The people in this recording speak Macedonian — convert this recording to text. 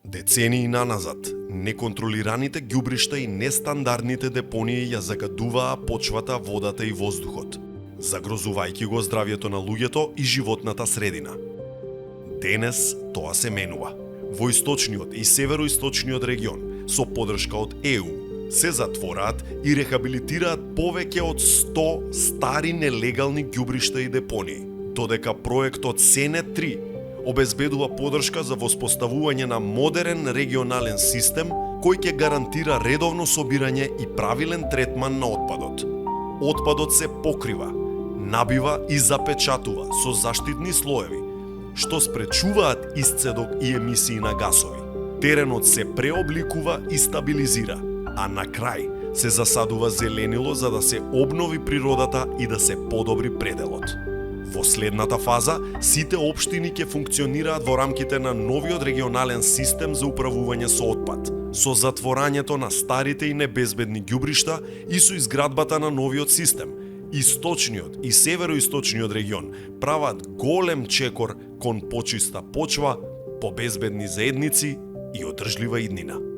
Децении наназад, неконтролираните ѓубришта и нестандардните депонии ја загадуваа почвата, водата и воздухот, загрозувајќи го здравјето на луѓето и животната средина. Денес тоа се менува. Во источниот и североисточниот регион, со подршка од ЕУ, се затвораат и рехабилитираат повеќе од 100 стари нелегални ѓубришта и депонии, додека проектот Сене 3 обезбедува подршка за воспоставување на модерен регионален систем кој ќе гарантира редовно собирање и правилен третман на отпадот. Отпадот се покрива, набива и запечатува со заштитни слоеви, што спречуваат исцедок и емисии на гасови. Теренот се преобликува и стабилизира, а на крај се засадува зеленило за да се обнови природата и да се подобри пределот. Во следната фаза, сите општини ќе функционираат во рамките на новиот регионален систем за управување со отпад, со затворањето на старите и небезбедни ѓубришта и со изградбата на новиот систем. Источниот и североисточниот регион прават голем чекор кон почиста почва, побезбедни заедници и одржлива иднина.